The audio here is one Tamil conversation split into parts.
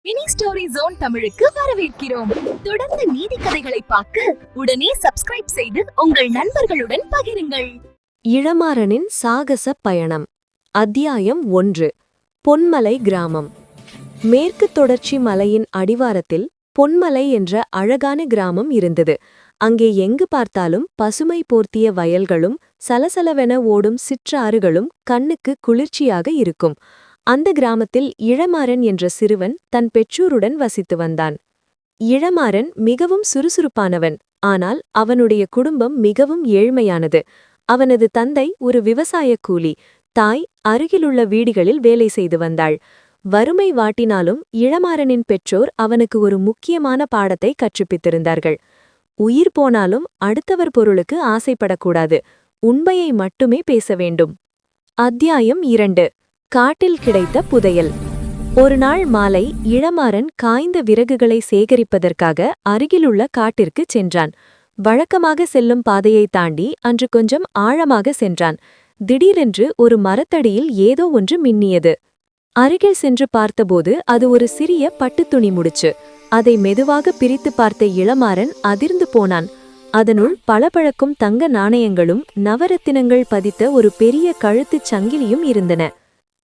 மினி ஸ்டோரி ஜோன் தமிழுக்கு வரவேற்கிறோம். தொடர்ந்து நீதி கதைகளை பார்க்க உடனே சப்ஸ்கிரைப் செய்து உங்கள் நண்பர்களுடன் பகிருங்கள். இளமாறனின் சாகச பயணம். அத்தியாயம் 1. பொன்மலை கிராமம். மேற்கு தொடர்ச்சி மலையின் அடிவாரத்தில் பொன்மலை என்ற அழகான கிராமம் இருந்தது. அங்கே எங்கு பார்த்தாலும் பசுமை போர்த்திய வயல்களும் சலசலவென ஓடும் சிற்றாறுகளும் கண்ணுக்கு குளிர்ச்சியாக இருக்கும். அந்த கிராமத்தில் இளமாறன் என்ற சிறுவன் தன் பெற்றோருடன் வசித்து வந்தான். இளமாறன் மிகவும் சுறுசுறுப்பானவன். ஆனால் அவனுடைய குடும்பம் மிகவும் ஏழ்மையானது. அவனது தந்தை ஒரு விவசாய கூலி, தாய் அருகிலுள்ள வீடுகளில் வேலை செய்து வந்தாள். வறுமை வாட்டினாலும் இளமாறனின் பெற்றோர் அவனுக்கு ஒரு முக்கியமான பாடத்தை கற்பித்திருந்தார்கள். உயிர் போனாலும் அடுத்தவர் பொருளுக்கு ஆசைப்படக்கூடாது, உண்மையை மட்டுமே பேச வேண்டும். அத்தியாயம் 2. காட்டில் கிடைத்த புதையல். ஒரு நாள் மாலை இளமாறன் காய்ந்த விறகுகளை சேகரிப்பதற்காக அருகிலுள்ள காட்டிற்குச் சென்றான். வழக்கமாக செல்லும் பாதையை தாண்டி அன்று கொஞ்சம் ஆழமாக சென்றான். திடீரென்று ஒரு மரத்தடியில் ஏதோ ஒன்று மின்னியது. அருகில் சென்று பார்த்தபோது அது ஒரு சிறிய பட்டுத்துணி முடிச்சு. அதை மெதுவாக பிரித்து பார்த்த இளமாறன் அதிர்ந்து போனான். அதனுள் பளபளக்கும் தங்க நாணயங்களும் நவரத்தினங்கள் பதித்த ஒரு பெரிய கழுத்துச் சங்கிலியும் இருந்தன.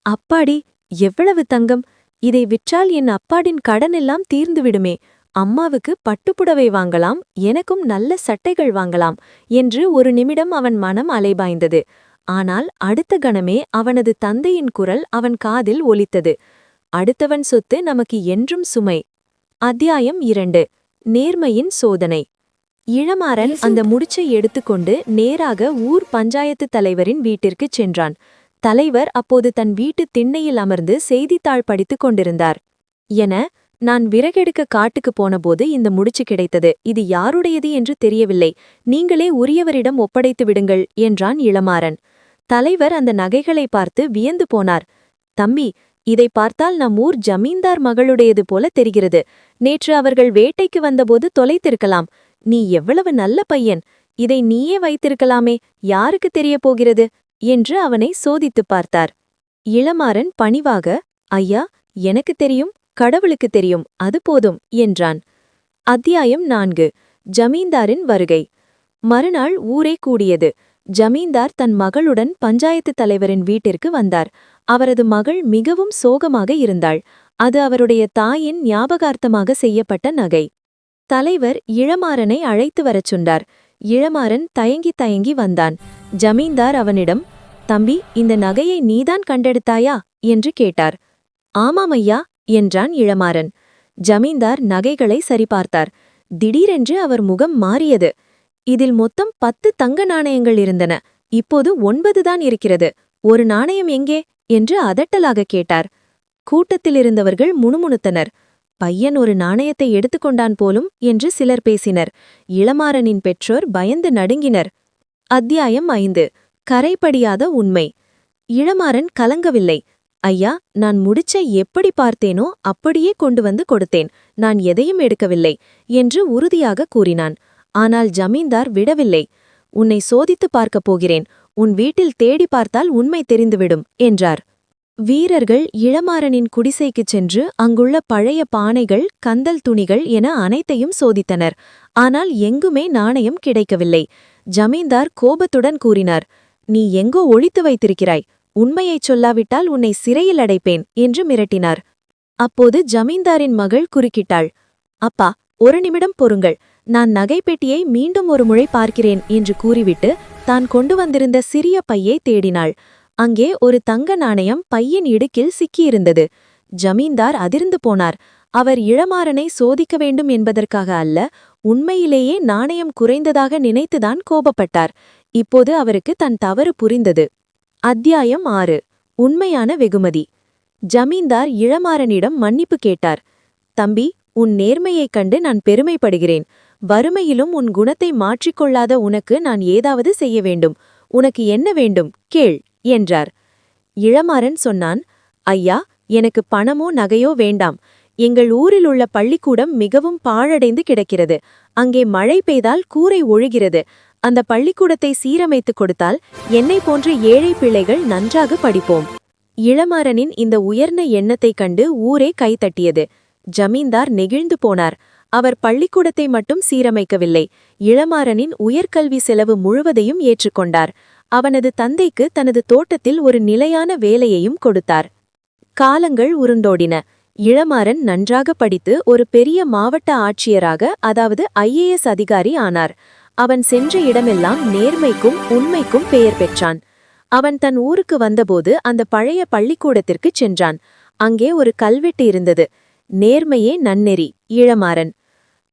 அப்பாடி, எவ்வளவு தங்கம்! இதை விற்றால் என் அப்பாடின் கடனெல்லாம் தீர்ந்துவிடுமே. அம்மாவுக்கு பட்டுப்புடவை வாங்கலாம், எனக்கும் நல்ல சட்டைகள் வாங்கலாம் என்று ஒரு நிமிடம் அவன் மனம் அலைபாய்ந்தது. ஆனால் அடுத்த கணமே அவனது தந்தையின் குரல் அவன் காதில் ஒலித்தது. அடுத்தவன் சொத்து நமக்கு என்றும் சுமை. அத்தியாயம் 2. நேர்மையின் சோதனை. இளமாறன் அந்த முடிச்சை எடுத்துக்கொண்டு நேராக ஊர் பஞ்சாயத்து தலைவரின் வீட்டிற்குச் சென்றான். தலைவர் அப்போது தன் வீட்டு திண்ணையில் அமர்ந்து செய்தித்தாள் படித்துக் கொண்டிருந்தார். நான் விறகெடுக்க காட்டுக்கு போனபோது இந்த முடிச்சு கிடைத்தது. இது யாருடையது என்று தெரியவில்லை. நீங்களே உரியவரிடம் ஒப்படைத்து விடுங்கள் என்றான் இளமாறன். தலைவர் அந்த நகைகளை பார்த்து வியந்து போனார். தம்பி, இதை பார்த்தால் நம் ஊர் ஜமீன்தார் மகளுடையது போல தெரிகிறது. நேற்று அவர்கள் வேட்டைக்கு வந்தபோது தொலைத்திருக்கலாம். நீ எவ்வளவு நல்ல பையன்! இதை நீயே வைத்திருக்கலாமே, யாருக்கு தெரியப் போகிறது என்று அவனை சோதித்துப் பார்த்தார். இளமாறன் பணிவாக, ஐயா, எனக்கு தெரியும், கடவுளுக்கு தெரியும், அது போதும் என்றான். அத்தியாயம் 4. ஜமீன்தாரின் வருகை. மறுநாள் ஊரே கூடியது. ஜமீன்தார் தன் மகளுடன் பஞ்சாயத்து தலைவரின் வீட்டிற்கு வந்தார். அவரது மகள் மிகவும் சோகமாக இருந்தாள். அது அவருடைய தாயின் ஞாபகார்த்தமாக செய்யப்பட்ட நகை. தலைவர் இளமாறனை அழைத்து வரச் சொன்னார். இளமாறன் தயங்கி தயங்கி வந்தான். ஜமீன்தார் அவனிடம், தம்பி, இந்த நகையை நீதான் கண்டெடுத்தாயா என்று கேட்டார். ஆமாம் ஐயா என்றான் இளமாறன். ஜமீன்தார் நகைகளை சரிபார்த்தார். திடீரென்று அவர் முகம் மாறியது. இதில் மொத்தம் 10 தங்க நாணயங்கள் இருந்தன. இப்போது 9 தான் இருக்கிறது. ஒரு நாணயம் எங்கே என்று அதட்டலாக கேட்டார். கூட்டத்திலிருந்தவர்கள் முணுமுணுத்தனர். பையன் ஒரு நாணயத்தை எடுத்துக்கொண்டான் போலும் என்று சிலர் பேசினர். இளமாறனின் பெற்றோர் பயந்து நடுங்கினர். அத்தியாயம் 5. கரைபடியாத உண்மை. இளமாறன் கலங்கவில்லை. ஐயா, நான் முடிச்சை எப்படி பார்த்தேனோ அப்படியே கொண்டு வந்து கொடுத்தேன். நான் எதையும் எடுக்கவில்லை என்று உறுதியாக கூறினான். ஆனால் ஜமீன்தார் விடவில்லை. உன்னை சோதித்து பார்க்கப் போகிறேன். உன் வீட்டில் தேடி பார்த்தால் உண்மை தெரிந்துவிடும் என்றார். வீரர்கள் இளமாறனின் குடிசைக்குச் சென்று அங்குள்ள பழைய பானைகள், கந்தல் துணிகள் என அனைத்தையும் சோதித்தனர். ஆனால் எங்குமே நாணயம் கிடைக்கவில்லை. ஜமீன்தார் கோபத்துடன் கூறினார், நீ எங்கோ ஒளித்து வைத்திருக்கிறாய். உண்மையைச் சொல்லாவிட்டால் உன்னை சிறையில் அடைப்பேன் என்று மிரட்டினார். அப்போது ஜமீன்தாரின் மகள் குறுக்கிட்டாள். அப்பா, ஒரு நிமிடம் பொறுங்கள். நான் நகைப்பெட்டியை மீண்டும் ஒரு முறை பார்க்கிறேன் என்று கூறிவிட்டு தான் கொண்டு வந்திருந்த சிறிய பையை தேடினாள். அங்கே ஒரு தங்க நாணயம் பையின் இடுக்கில் சிக்கியிருந்தது. ஜமீன்தார் அதிர்ந்து போனார். அவர் இளமாறனை சோதிக்க வேண்டும் என்பதற்காக அல்ல, உண்மையிலேயே நாணயம் குறைந்ததாக நினைத்துதான் கோபப்பட்டார். இப்போது அவருக்கு தன் தவறு புரிந்தது. அத்தியாயம் 6. உண்மையான வெகுமதி. ஜமீன்தார் இளமாறனிடம் மன்னிப்பு கேட்டார். தம்பி, உன் நேர்மையைக் கண்டு நான் பெருமைப்படுகிறேன். வறுமையிலும் உன் குணத்தை மாற்றிக்கொள்ளாத உனக்கு நான் ஏதாவது செய்ய வேண்டும். உனக்கு என்ன வேண்டும் கேள் என்றார். இளமாறன் சொன்னான், ஐயா, எனக்கு பணமோ நகையோ வேண்டாம். எங்கள் ஊரில் உள்ள பள்ளிக்கூடம் மிகவும் பாழடைந்து கிடக்கிறது. அங்கே மழை பெய்தால் கூரை ஒழுகிறது. அந்த பள்ளிக்கூடத்தை சீரமைத்துக் கொடுத்தால் என்னை போன்ற ஏழை பிள்ளைகள் நன்றாக படிப்போம். இளமாறனின் இந்த உயர்ந்த எண்ணத்தைக் கண்டு ஊரே கைத்தட்டியது. ஜமீன்தார் நெகிழ்ந்து போனார். அவர் பள்ளிக்கூடத்தை மட்டும் சீரமைக்கவில்லை, இளமாறனின் உயர்கல்வி செலவு முழுவதையும் ஏற்றுக்கொண்டார். அவனது தந்தைக்கு தனது தோட்டத்தில் ஒரு நிலையான வேலையையும் கொடுத்தார். காலங்கள் உருண்டோடின. இளமாறன் நன்றாக படித்து ஒரு பெரிய மாவட்ட ஆட்சியராக, அதாவது IAS அதிகாரி ஆனார். அவன் சென்ற இடமெல்லாம் நேர்மைக்கும் உண்மைக்கும் பெயர் பெற்றான். அவன் தன் ஊருக்கு வந்தபோது அந்த பழைய பள்ளிக்கூடத்திற்குச் சென்றான். அங்கே ஒரு கல்வெட்டு இருந்தது. நேர்மையே நன்னெறி, இளமாறன்.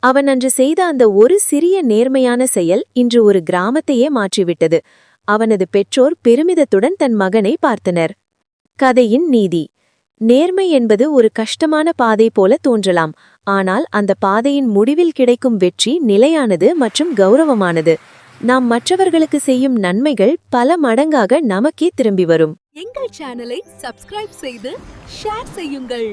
அவன் அன்று செய்த அந்த ஒரு சிறிய நேர்மையான செயல் இன்று ஒரு கிராமத்தையே மாற்றிவிட்டது. அவனது பெற்றோர் பெருமிதத்துடன் தன் மகனை பார்த்தனர். கதையின் நீதி: நேர்மை என்பது ஒரு கஷ்டமான பாதை போல தோன்றலாம், ஆனால் அந்த பாதையின் முடிவில் கிடைக்கும் வெற்றி நிலையானது மற்றும் கௌரவமானது. நாம் மற்றவர்களுக்கு செய்யும் நன்மைகள் பல மடங்காக நமக்கே திரும்பி வரும். எங்கள் சேனலை சப்ஸ்கிரைப் செய்து ஷேர் செய்யுங்கள்.